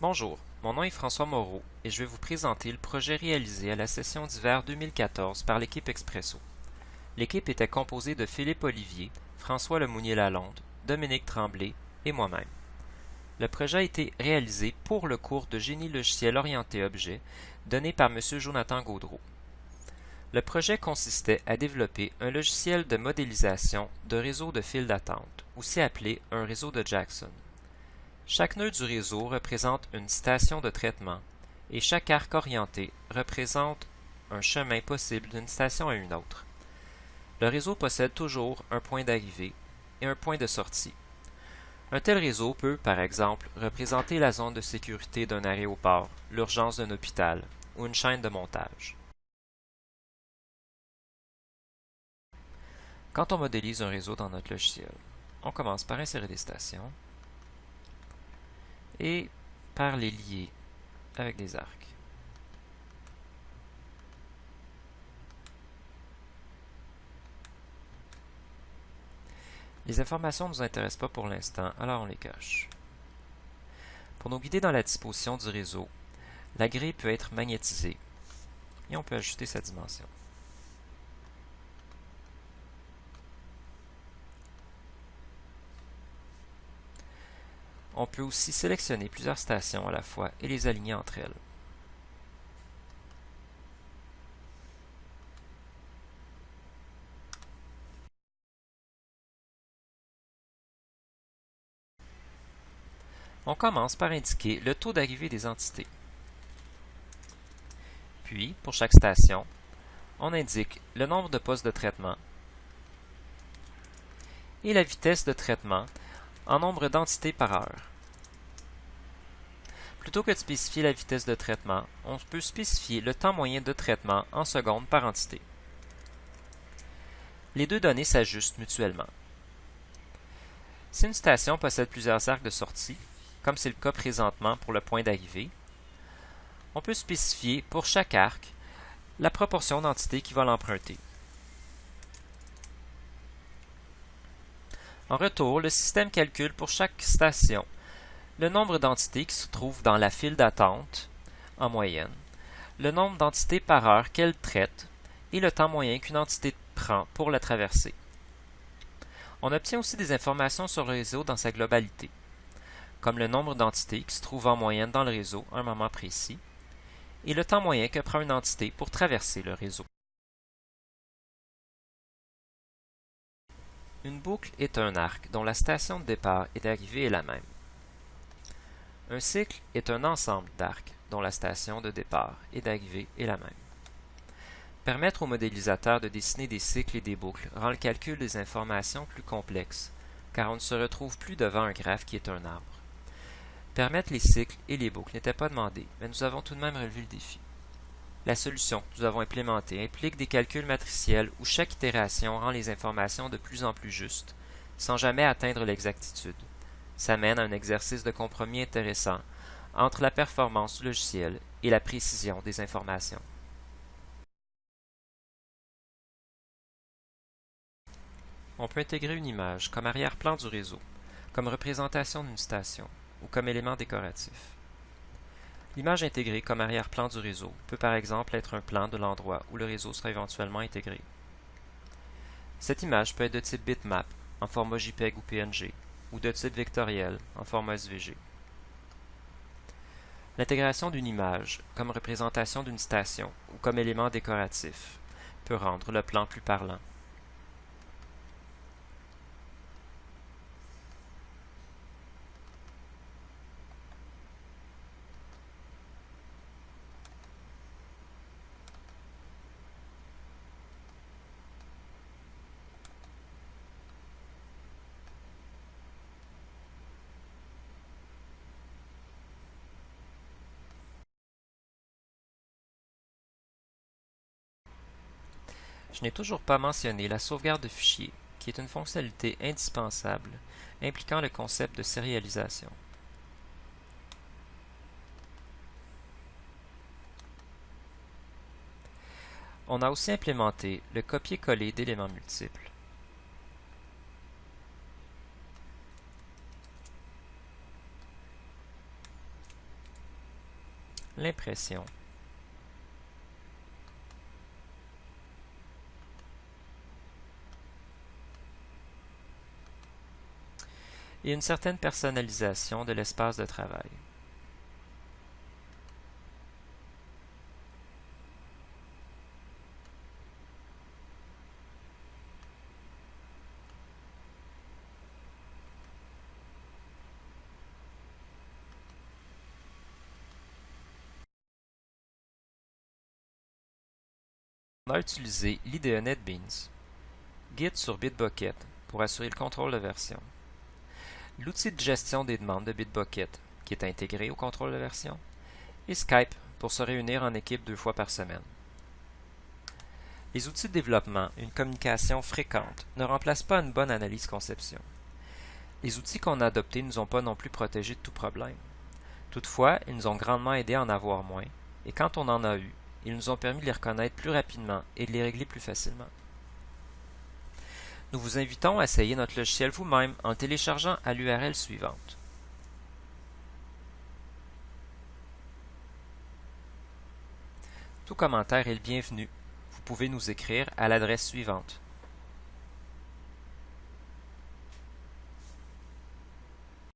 Bonjour, mon nom est François Moreau et je vais vous présenter le projet réalisé à la session d'hiver 2014 par l'équipe Expresso. L'équipe était composée de Philippe Olivier, François Lemounier-Lalonde, Dominique Tremblay et moi-même. Le projet a été réalisé pour le cours de génie logiciel orienté objet donné par M. Jonathan Gaudreau. Le projet consistait à développer un logiciel de modélisation de réseau de file d'attente, aussi appelé un réseau de Jackson. Chaque nœud du réseau représente une station de traitement et chaque arc orienté représente un chemin possible d'une station à une autre. Le réseau possède toujours un point d'arrivée et un point de sortie. Un tel réseau peut, par exemple, représenter la zone de sécurité d'un aéroport, l'urgence d'un hôpital ou une chaîne de montage. Quand on modélise un réseau dans notre logiciel, on commence par insérer des stations et par les lier avec des arcs. Les informations ne nous intéressent pas pour l'instant, alors on les cache. Pour nous guider dans la disposition du réseau, la grille peut être magnétisée et on peut ajuster sa dimension. On peut aussi sélectionner plusieurs stations à la fois et les aligner entre elles. On commence par indiquer le taux d'arrivée des entités. Puis, pour chaque station, on indique le nombre de postes de traitement et la vitesse de traitement en nombre d'entités par heure. Plutôt que de spécifier la vitesse de traitement, on peut spécifier le temps moyen de traitement en secondes par entité. Les deux données s'ajustent mutuellement. Si une station possède plusieurs arcs de sortie, comme c'est le cas présentement pour le point d'arrivée, on peut spécifier pour chaque arc la proportion d'entités qui va l'emprunter. En retour, le système calcule pour chaque station le nombre d'entités qui se trouvent dans la file d'attente en moyenne, le nombre d'entités par heure qu'elle traite et le temps moyen qu'une entité prend pour la traverser. On obtient aussi des informations sur le réseau dans sa globalité, comme le nombre d'entités qui se trouvent en moyenne dans le réseau à un moment précis et le temps moyen que prend une entité pour traverser le réseau. Une boucle est un arc dont la station de départ et d'arrivée est la même. Un cycle est un ensemble d'arcs dont la station de départ et d'arrivée est la même. Permettre au modélisateur de dessiner des cycles et des boucles rend le calcul des informations plus complexe, car on ne se retrouve plus devant un graphe qui est un arbre. Permettre les cycles et les boucles n'était pas demandé, mais nous avons tout de même relevé le défi. La solution que nous avons implémentée implique des calculs matriciels où chaque itération rend les informations de plus en plus justes, sans jamais atteindre l'exactitude. Ça mène à un exercice de compromis intéressant entre la performance du logiciel et la précision des informations. On peut intégrer une image comme arrière-plan du réseau, comme représentation d'une station ou comme élément décoratif. L'image intégrée comme arrière-plan du réseau peut par exemple être un plan de l'endroit où le réseau sera éventuellement intégré. Cette image peut être de type bitmap en format JPEG ou PNG ou de type vectoriel en format SVG. L'intégration d'une image comme représentation d'une station ou comme élément décoratif peut rendre le plan plus parlant. Je n'ai toujours pas mentionné la sauvegarde de fichiers, qui est une fonctionnalité indispensable impliquant le concept de sérialisation. On a aussi implémenté le copier-coller d'éléments multiples. l'impression, et une certaine personnalisation de l'espace de travail. On a utilisé l'IDE NetBeans, Git sur Bitbucket pour assurer le contrôle de version, l'outil de gestion des demandes de Bitbucket qui est intégré au contrôle de version, et Skype pour se réunir en équipe 2 fois par semaine. Les outils de développement et une communication fréquente ne remplacent pas une bonne analyse conception. Les outils qu'on a adoptés ne nous ont pas non plus protégés de tout problème. Toutefois, ils nous ont grandement aidés à en avoir moins, et quand on en a eu, ils nous ont permis de les reconnaître plus rapidement et de les régler plus facilement. Nous vous invitons à essayer notre logiciel vous-même en le téléchargeant à l'URL suivante. Tout commentaire est le bienvenu. Vous pouvez nous écrire à l'adresse suivante: